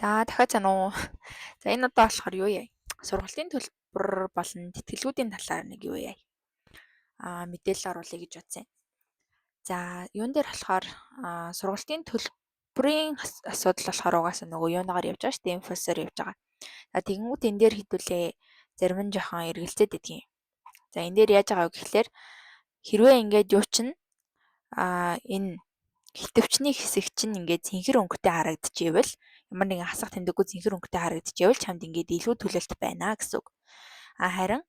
За дахиад зана уу. За энэ удаа болохоор юу яа? Сургалтын төлбөр болон тэтгэлгүүдийн талаар нэг юу яа? Мэдээлэл оруулъя гэж бодсон юм. За юун дээр болохоор сургалтын төлбөрийн асуудал болохоор угаасаа нөгөө юунагаар явж байгаа шүү дээ. Инфосоор явж байгаа. За тэгэнгүүт энэ дээр хэдүүлээ зарим нь жоохон эргэлзээд идэгин. За энэ дээр яаж байгаа вэ гэхлээр хэрвээ ингээд юу чинь энэ хитвчний хэсэг чинь ингээд цэнхэр өнгөтэй харагдчихвэл ямар нэгэн хасах тэмдэггүй цэнхэр өнгөтэй харагдчихвэл чамд ингээд илүү төлөлт байна гэсэн үг. Харин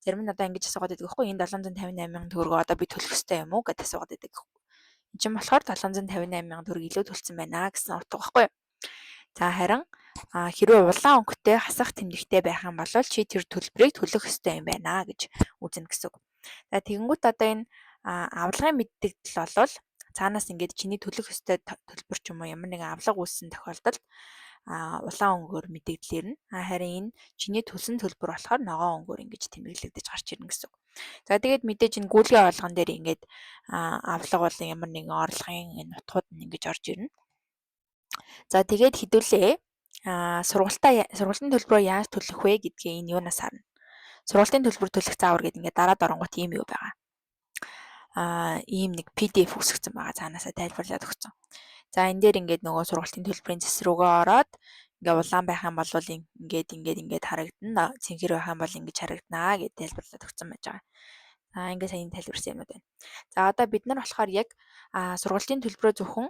зарим нь одоо ингэж асуугаад байдаг байхгүй энэ 758 мянган төгрөгөө одоо би төлөх ёстой юм уу гэдээ асуугаад байдаг. Энд чинь болохоор 758 мянган төгрөг илүү төлсөн байна гэсэн утга байхгүй. За харин хэрвээ улаан өнгөтэй хасах тэмдэгтэй байх юм бол чи тэр төлбөрийг төлөх ёстой юм байна гэж үзнэ гэсэн үг. За тэгэнгүүт одоо энэ авлагын мэддэгдэл болвол цаанаас ингээд чиний төлөх ёстой төлбөр ч юм уу ямар нэгэн авлага үүссэн тохиолдолд улаан өнгөөр мэдэгдэл ирнэ. Харин энэ чиний төлсөн төлбөр болохоор ногоон өнгөөр ингэж тэмдэглэгдэж гарч ирнэ гэсэн үг. За тэгээд мэдээж энэ гүйлгийн орлогон дээр ингээд авлага бол ямар нэгэн орлогын энэ утгууд нь ингэж орж ирнэ. За тэгээд хэдүүлээ сургалтын төлбөрөө яаж төлөх вэ гэдгээ энэ юунаас харна. Сургалтын төлбөр төлөх заавар гэдэг ингээд дараад оронгот ийм юу байгаа. Ийм нэг PDF үсгсэн байгаа цаанаасаа тайлбарлаад өгсөн. За энэ дээр ингээд нөгөө сургалтын төлбөрийн зэсрүүгээ ороод ингээд улаан байх юм бол ингээд харагдана. Цэнхэр байх юм бол ингэж харагданаа гэж тайлбарлаад өгсөн байж байгаа. Ингээд сайн тайлбарсан юмуд байна. За одоо бид нар болохоор яг сургалтын төлбөрөө зөвхөн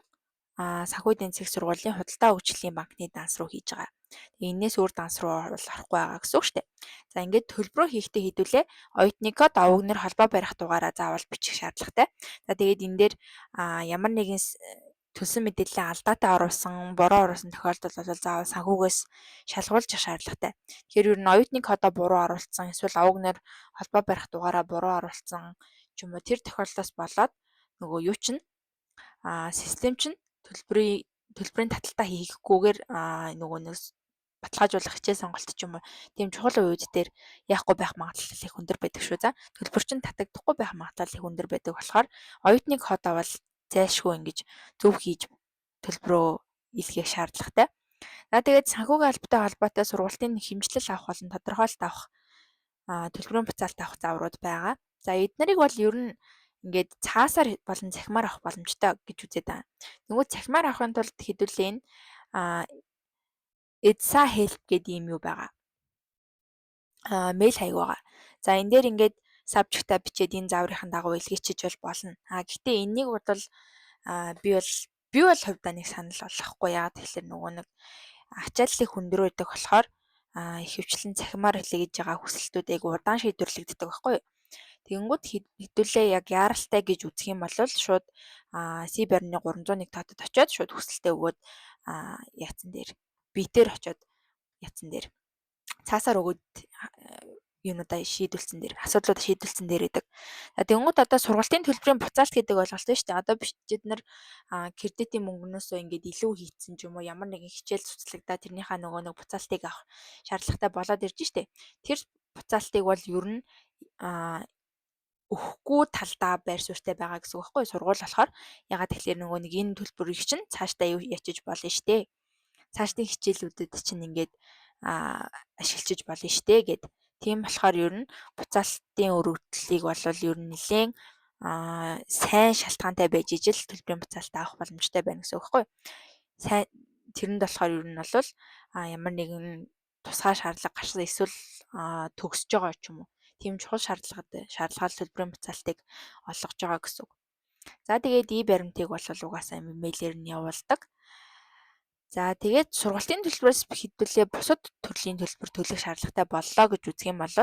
санхүү эдийн засгийн сургуулийн худалдаа хөгжлийн банкны данс руу хийж байгаа. Тэгээ энээс өөр данс руу орохгүй байгаа гэсэн үг шүү дээ. За ингээд төлбөрөө хийхдээ хэдүүлээ оюутны код овогнор холбоо барих дугаараа заавал бичих шаардлагатай. За тэгээд энэ дээр ямар нэгэн төлсөн мэдээллээ алдаатай оруулсан, буруу оруулсан тохиолдолд бол заавал санхүүгээс шалгуулж авах шаардлагатай. Тэгэхээр ер нь оюутны кодоо буруу оруулсан, эсвэл овогнор холбоо барих дугаараа буруу оруулсан ч юм уу тэр тохиолдолоос болоод нөгөө юу чинь систем чинь төлбөрийн таталтаа хийхгүйгээр нөгөө нэг баталгаажуулах хичээл сонголт ч юм уу тийм чухал үед дээр яахгүй байх магадлал их өндөр байдаг шүү. За төлбөр чинь татагдахгүй байх магадлал их өндөр байдаг болохоор оюутны кодоо бол зайлшгүй ингэж зөв хийж төлбөрөө илгээх шаардлагатай. За тэгээд санхүүгийн албатай холбоотой сургалтын хэмжлэл авах болон тодорхойлолт авах төлбөрийн буцаалт авах зааврууд байгаа. За эднэрийг бол ер нь ингээд цаасаар болон цахимаар авах боломжтой гэж үзээд байна. Нөгөө цахимаар авахын тулд хэдүүлээ энэ EDSA Help гэдэг юм юу байгаа. Мэйл хаяг байгаа. За энэ дээр ингээд сабжектаа бичээд энэ зааврын дагуу илгээчиж болно. Гэхдээ энийг бол би бол хувьдаа нэг санал болгохгүй. Яагаад тэгэхээр нөгөө нэг ачааллыг хүндрүү байдаг болохоор ихэвчлэн цахимаар хэлээ гэж байгаа хүсэлтүүд яг удаан шийдвэрлэгддэг байхгүй юу? Тэгэнгүүт хэдүүлээ яг яаралтай гэж үзэх юм бол шууд C-барины 301 татад очиод шууд хүсэлтээ өгөөд яатсан дээр битээр очиод яатсан дээр цаасаар өгөөд юунуудаа шийдүүлсэн дээр асуудлуудаа шийдүүлсэн дээр байдаг. За тэгэнгүүт одоо сургалтын төлбөрийн буцаалт гэдэг ойлголт шүү дээ. Одоо бид нар кредитийн мөнгнөөсөө ингээд илүү хийцэн ч юм уу ямар нэгэн хичээл цуцлагдаад тэрнийхээ нөгөө нэг буцаалтыг авах шаардлагатай болоод ирж штэ. Тэр буцаалтыг бол ер нь өгөхгүй талдаа байр суурьтай байгаа гэсэн үг байхгүй сургууль болохоор ягаад тэгэхээр нөгөө нэг энэ төлбөрийг чинь цаашдаа юу ячиж болно штэ. Цаашдын хичээлүүдэд чинь ингээд ашиглаж болно штэ гэд. Тийм болохоор ер нь буцаалтын өргөдлийг бол ер нь нэлээд сайн шалтгаантай байж ижил төлбөрийн буцаалт авах боломжтой байна гэсэн үг байхгүй. Сайн тэрэнд болохоор ер нь бол ямар нэгэн тусгай шаардлага гарсан эсвэл төгсөж байгаа ч юм уу. Тийм чухал шаардлагатай төлбөрийн буцаалтыг олгож байгаа гэсэн үг. За тэгээд баримтыг бол угаасаа мэйлээр нь явуулдаг. За тэгээд сургалтын төлбөрөөс хэдүүлээ бусад төрлийн төлбөр төлөх шаардлагатай боллоо гэж үзэх юм бол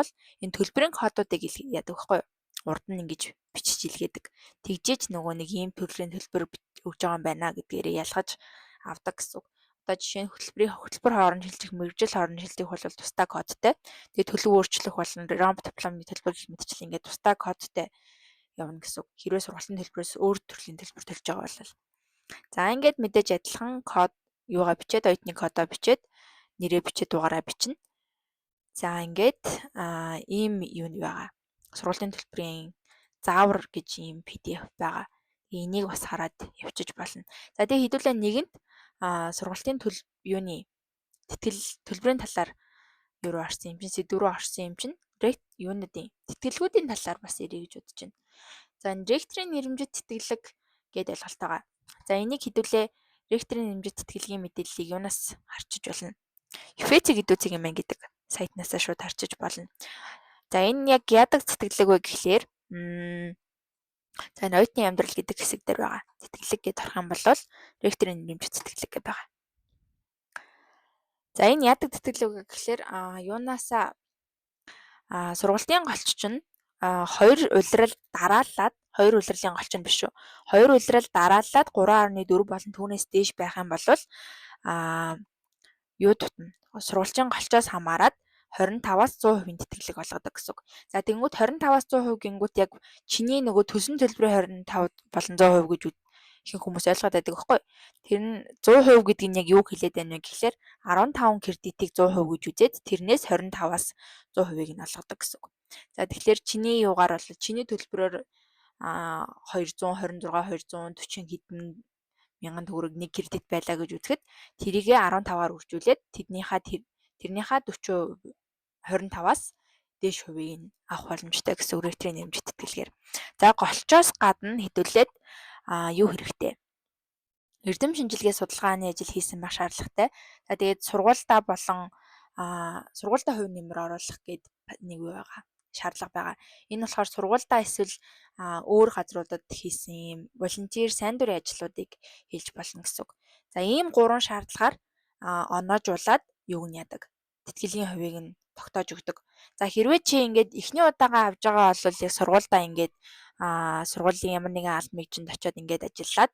энэ төлбөрийн кодуудыг яадаг байхгүй юу? Урд нь ингэж бичиж илгээдэг. Тэгжээч нөгөө нэг ийм төрлийн төлбөр өгж байгаа юм байна гэдгээрээ ялгаж авдаг гэсэн үг. Одоо жишээ нь хөтөлбөр хооронд шилжих, мэргэжил хооронд шилжих бол тусдаа кодтай. Тэгээд төлөв өөрчлөх болон ромб дипломны төлбөр гэх мэтчлэн ингээд тусдаа кодтай явна гэсэн үг. Хэрвээ сургалтын төлбөрөөс өөр төрлийн төлбөр төлж байгаа бол. За ингээд мэдээж адилхан код юугаа бичээд оюутны кодоо бичээд нэрээ бичээд дугаараа бичнэ. За ингээд ийм юу байгаа. Сургалтын төлбөрийн заавар гэж ийм PDF байгаа. Энийг бас хараад явчих болно. За тэгээ хэдүүлээ нэгэнд сургалтын юуны төлбөрийн талаар юу руу орсон юм чинь, сэдв рүү орсон юм чинь юунуудын тэтгэлгүүдийн талаар бас ирье гэж бодож байна. За энэ ректорын нэрэмжит тэтгэлэг гээд ойлголт байгаа. За энийг хэдүүлээ ректорын нэрэмжит тэтгэлгийн мэдээллийг юунаас харчиж болно? Хефеце гэдэг юм гэдэг сайтнаас шууд харчиж болно. За энэ яг яадаг тэтгэлэг вэ гэхлээр за энэ оюутны амьдрал гэдэг хэсэг дээр байгаа. Тэтгэлэг гэж орох юм бол ректорын нэрэмжит тэтгэлэг гэдэг байгаа. За энэ яадаг тэтгэлэг вэ гэхлээр юунаасаа сургалтын голч нь хоёр улирлын голч нь биш шүү. Хоёр улирал дарааллаад 3.4 болон түүнээс дээш байх юм бол юу тутна? Сургалтын голчоос хамаарат 25-аас 100% тэтгэлэг болгодог гэсэн үг. За тэнгууд 25-аас 100% гингүүт яг чиний нөгөө төлсөн төлбөрийн 25 болон 100% гэж ихэнх хүмүүс ойлгоод байдаг байхгүй. Тэр нь 100% гэдэг нь яг юу хэлээд байна вэ гэхлээр 15 кредитийг 100% гэж үзээд тэрнээс 25-аас 100%ийг нь олгодог гэсэн үг. За тэгэхээр чиний юугаар бол чиний төлбөрөөр 226 240 хэдэн мянган төгрөг нэг кредит байлаа гэж үзэхэд тэрийгээ 15-аар үржүүлээд тэрнийхээ 40% 25-аас дээш хувийг нь авах боломжтой гэсэн үг ректорын нэмжит тэтгэлгээр. За голчоос гадна хэдүүлээд юу хэрэгтэй? Эрдэм шинжилгээ судалгааны ажил хийсэн байх шаардлагатай. За тэгээд сургуультай болон сургуультай хувь нэмэр оруулах гээд нэг юу байгаа. Шаардлага байгаа. Энэ болохоор сургуультай эсвэл өөр газруудад хийсэн юм волонтер сайн дурын ажлуудыг хийж болно гэсэн үг. За ийм 3 шаардлагаар оноожуулаад юуг нь яадаг? Тэтгэлгийн хувийг нь тогтоож өгдөг. За хэрвээ чи ингээд эхний удаагаа авж байгаа бол яг сургуульдаа ингээд сургуулийн ямар нэгэн аль мэгжинд очиод ингээд ажиллаад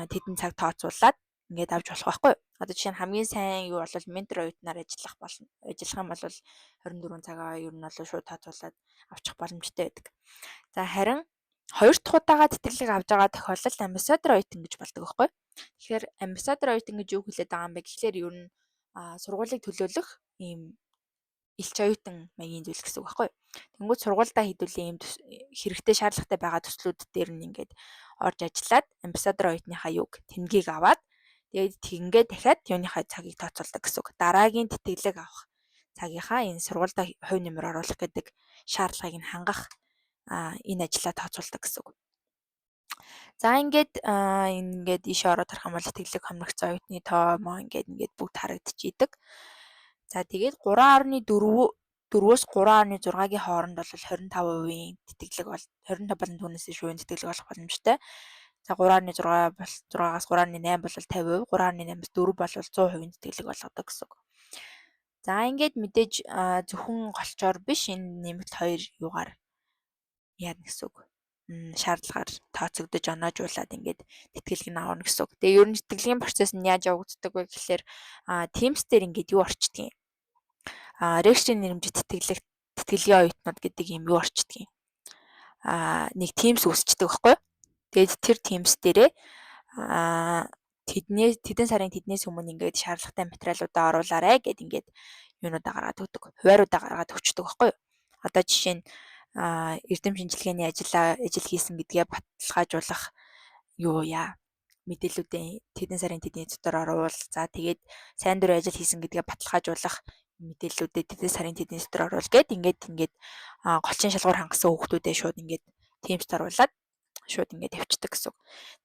тэдэн цаг тооцоолаад ингээд авч болох байхгүй. Одоо жишээ нь хамгийн сайн юу бол ментор оюутнаар ажиллах юм бол 24 цагаа ер нь бол шууд тооцоолаад авчих боломжтой байдаг. За харин хоёр дахь удаага тэтгэлэг авж байгаа тохиолдолд амбассадор оюутан гэж болдог байхгүй. Тэгэхээр амбассадор оюутан гэж юу хэлээд байгаа юм бэ гэхлээр ер нь сургуулийг төлөөлөх ийм элч оюутан маягийн зүйл гэсэн үг байхгүй. Тэнгүүд сургуульдаа хэдүүлээ ийм хэрэгтэй шаардлагатай байгаа төслүүд дээр нь ингээд орж ажиллаад амбассадор оюутныхаа юг тэмдгийг аваад тэгээд тийгээ дахиад юуныхаа цагийг тооцоолдог гэсэн үг. Дараагийн тэтгэлэг авах цагийнхаа энэ сургуульдаа хувь нэмэр оруулах гэдэг шаардлагыг нь хангах энэ ажлаа тооцоолдог гэсэн үг. За ингээд ийш ороод харах юм бол тэтгэлэг хомрогцсон оюутны тоо моо ингээд бүгд харагдчихийдэг. За тэгээд 3.4-өөс 3.6-гийн хооронд бол 25% тэтгэлэг бол 25 болон түүнээс дээш хувийн тэтгэлэг олох боломжтой. За 3.6-аас 3.8 бол 50%, 3.8-аас 4 бол 100% тэтгэлэг болгодог гэсэн үг. За ингээд мэдээж зөвхөн голчоор биш энэ нэмэлт хоёр юугаар яадна гэсэн үг. Шаардлагаар тооцогдож оноожуулаад ингээд тэтгэлэг нь авна гэсэн үг. Тэгээ ер нь тэтгэлгийн процесс нь яаж явагддаг вэ гэхлээр Teams дээр ингээд юу орчдөг юм. Ректорын нэрэмжит тэтгэлгийн оюутнууд гэдэг юм юу орчдөг юм. Нэг Teams үүсчдэг байхгүй. Тэгээд тэр Teams дээрээ тэдэн сарын тэднээс өмнө ингээд шаардлагатай материалуудаа оруулаарай гэд ингээд юунуудаа гаргаад өгдөг. Хувааруудаа гаргаад өгчдөг байхгүй. Одоо жишээ нь эрдэм шинжилгээний ажил хийсэн гэдгээ баталгаажуулах мэдээллүүдээ тэдэн сарын тэдний дотор оруул. За тэгээд сайн дурын ажил хийсэн гэдгээ баталгаажуулах мэдээллүүдээ тэдэн сарын тэдний дотор оруул гэд ингээд голчин шалгуур хангасан хүүхдүүдээ шууд ингээд Teams-д оруулаад шууд ингээд тавьчихдаг гэсэн үг.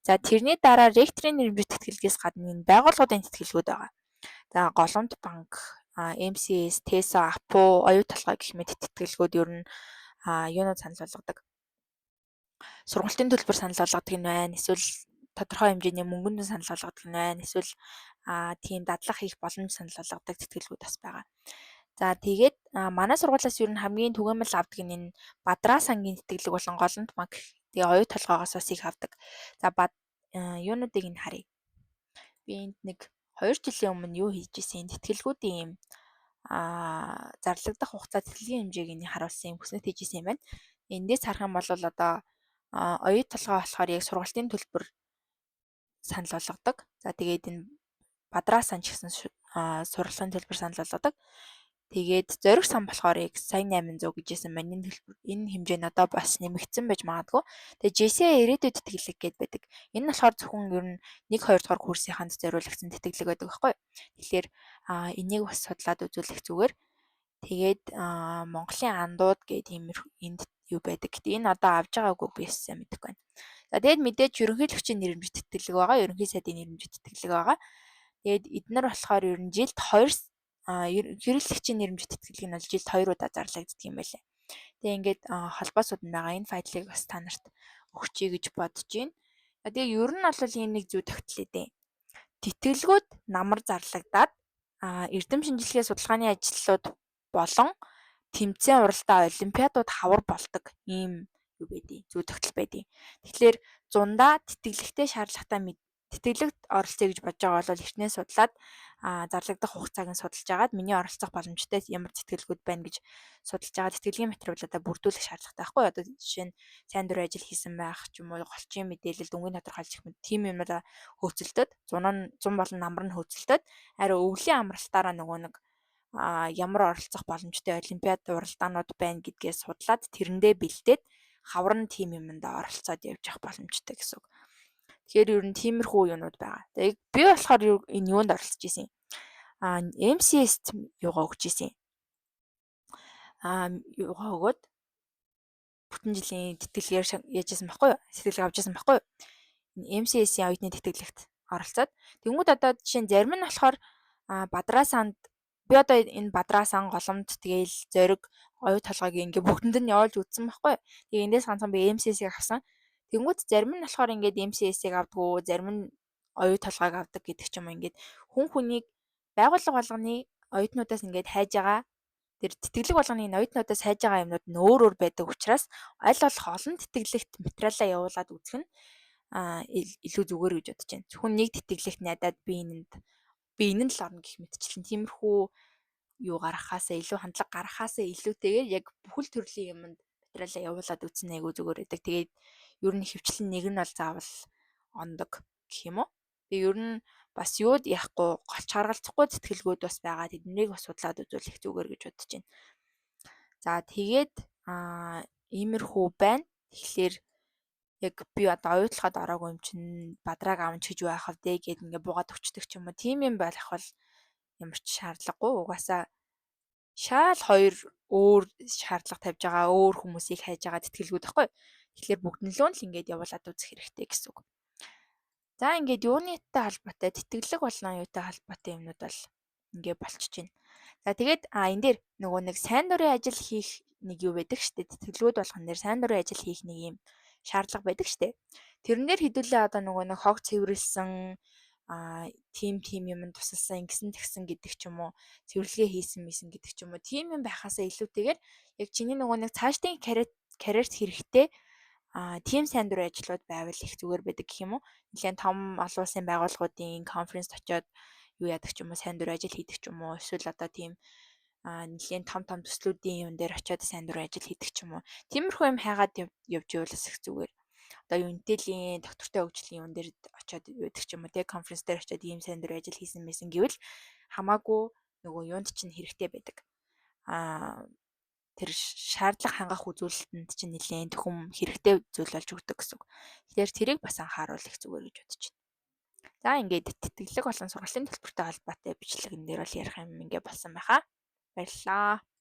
За тэрний дараа ректорын нэрмжит тэтгэлгээс гадна энэ байгууллагын тэтгэлгүүд байгаа. За Голомт банк, MCS, TESO, APO, оюу толгой гэх мэт тэтгэлгүүд ер нь юунууд санал болгодог. Сургалтын төлбөр санал болгодог нь байна. Эсвэл тодорхой хэмжээний мөнгөнд санал болгодог нь байна. Эсвэл тийм дадлага хийх боломж санал болгодог тэтгэлгүүд бас байгаа. За тэгээд манай сургуулиас ер нь хамгийн түгээмэл авдаг нь энэ Бадраа сангийн тэтгэлэг болон Голомт банк тэгээ оюу толгоогоос бас их авдаг. За юунуудыг нь харъя. Би энд нэг 2 жилийн өмнө юу хийж исэн тэтгэлгүүдийн юм зарлагдах хугацаа тэтгэлгийн хэмжээг нь харуулсан юм хүснэт хийж исэн юм байна. Эндээс харах юм бол одоо оюу толгой болохоор яг сургалтын төлбөр санал болгодог. За тэгээд энэ Бадраа сан ч гэсэн сургалтын төлбөр санал болгодог. Тэгээд зориг сан болохоор яг сая 800 гэжсэн маань энэ хэмжээ нь одоо бас нэмэгдсэн байж магадгүй. Тэгээд JCI ирээдүйд тэтгэлэг гээд байдаг. Энэ нь болохоор зөвхөн ер нь 1 2 дугаар курсынханд зориулагдсан тэтгэлэг байдаг байхгүй. Тэгэхээр энийг бас судлаад үзүүлэх зүгээр. Тэгээд Монголын андууд гэдэг энд юу байдаг. Гэтэ энэ одоо авж байгаагүй би сайн мэдэхгүй байна. За тэгээд мэдээж ерөнхийлөгчийн нэрмжит тэтгэлэг байгаа. Ерөнхий сайдын нэрмжит тэтгэлэг байгаа. Тэгээд эднэр болохоор ер нь жилд 2 ерөнхийлөгчийн нэрмжит тэтгэлэг нь бол жилд 2 удаа зарлагддаг юм байлээ. Тэгээ ингээд холбоосууд нь байгаа. Энэ файлыг бас та нарт өгчий гэж бодож байна. Тэгээ ер нь бол ийм нэг зүй тогтлоо дээ. Тэтгэлгүүд намар зарлагдаад эрдэм шинжилгээ судалгааны ажлууд болон тэмцээн уралдаан олимпиадууд хавар болдог ийм юу байдیں۔ Зүй тогтол байдیں۔ Тэгэхээр зундаа тэтгэлэгтэй шаардлагатай тэтгэлэгт оролцъё гэж бодож байгаа бол эртнээ судлаад зарлагдах хугацааг нь судалж агаад миний оролцох боломжтой ямар тэтгэлгүүд байна гэж судалж агаад тэтгэлгийн материалуудаа бүрдүүлэх шаардлагатай байхгүй. Одоо жишээ нь сайн дурын ажил хийсэн байх ч юм уу, голчийн мэдээлэл, дүнгийн тодорхойлж их мэд тим юмудаа хөөцөлдөд, зун болон намар нь хөөцөлдөд арай өвлийн амралтаараа нөгөө нэг ямар оролцох боломжтой олимпиад уралдаанууд байна гэдгээ судлаад тэрэндээ бэлдээд хавар нь тим юмд оролцоод явж явах боломжтой гэсэн үг. Тэгэхээр ер нь тиймэрхүү юмуд байгаа. Тэгээд би болохоор энэ юунд оролцож исэн. MCS-т юугаа өгч исэн. Юугаа өгөөд бүтэн жилийн тэтгэлгээр яажсэн байхгүй юу? Тэтгэлэг авчихсан байхгүй юу? MCS-ийн оюутны тэтгэлэгт оролцоод тэнгууд одоо жишээ нь зарим нь болохоор Бадраа санд би одоо энэ Бадраа сан голомт тэгээл зориг оюу толгойг ингээ бүгдэнд нь явуулж үзсэн байхгүй юу? Тэгээ эндээс ганцхан би MCS-ийг авсан. Тэнгүүд зарим нь болохоор ингээд MCS-ийг авдаггүй, зарим нь оюу толгойг авдаг гэдэг ч юм уу ингээд хүн хүнийг байгууллага болгоны оюутнуудаас ингээд хайж байгаа тэр тэтгэлэг болгоны оюутнуудаас хайж байгаа юмнууд нь өөр өөр байдаг учраас аль болох олон тэтгэлэгт материалаа явуулаад үзэх нь илүү зүгээр гэж бодож байна. Зөвхөн нэг тэтгэлэгт найдаад би энэ нь л орно гэх мэтчлэн тиймэрхүү юу гаргахаасаа илүү хандлага гаргахаасаа илүүтэйгээр яг бүхэл төрлийн юмд материалаа явуулаад үзсэн айгу зүгээр байдаг. Тэгээд ер нь хөвчлэн нэг нь бол заавал ондог гэх юм уу. Тэгээ ер нь бас юуд яахгүй голч харгалзахгүй тэтгэлгүүд бас байгаа. Тэднийг бас судлаад үзүүлэх зүгээр гэж бодож байна. За тэгээд иймэрхүү байна. Тэгэхээр яг би одоо оюутлахад ороогүй юм чинь Бадрааг авч гэж байх вэ гэд ингээ буугаад өчтдөг ч юм уу. Тим юм байх бол ямар ч шаардлагагүй. Угаасаа шаал хоёр өөр шаардлага тавьж байгаа, өөр хүмүүсийг хайж байгаа тэтгэлгүүд байхгүй. Тэгэхээр бүгднлөө л ингээд явуулаад үзэх хэрэгтэй гэсэн үг. За ингээд юунытай холбоотой тэтгэлэг болон юутай холбоотой юмнууд бол ингээд болчихж байна. За тэгээд энэ дээр нөгөө нэг сайн дурын ажил хийх нэг юу байдаг штэ. Тэтгэлгүүд болгон дээр сайн дурын ажил хийх нэг юм шаардлага байдаг штэ. Тэрэн дээр хэдүүлээ одоо нөгөө нэг хог цэвэрлсэн тим юмд тусалсан ингэсэн тэгсэн гэдэг ч юм уу цэвэрлэгээ хийсэн гэдэг ч юм уу тим юм байхаасаа илүүтэйгээр яг чиний нөгөө нэг цаашдын карьерт хэрэгтэй тим сайн дурын ажлууд байвал их зүгээр байдаг гэх юм уу. Нэлээд том олон улсын байгууллагуудын конференцд очиод юу яадаг ч юм уу сайн дурын ажил хийдэг ч юм уу эсвэл одоо тийм нэлээд том төслүүдийн юм дээр очиод сайн дурын ажил хийдэг ч юм уу. Тиймэрхүү юм хайгаад явж явуулаас их зүгээр. Одоо Unitel-ийн доктортой хөгжлийн юун дээр очиод байдаг ч юм уу тэг конференц дээр очиод ийм сайн дурын ажил хийсэн мэсэн гэвэл хамаагүй нөгөө юунд чинь хэрэгтэй байдаг. Тэр шаардлага хангах үзүүлэлтэнд чинь нэлээд хүм хэрэгтэй зүйл болж өгдөг гэсэн үг. Тэгэхээр тэрийг бас анхааруул их зүгээр гэж бодож байна. За ингээд тэтгэлэг болон сургалтын төлбөртэй холбоотой бичлэг энэ дээр бол ярих юм ингээд болсон байхаа. Баярлалаа.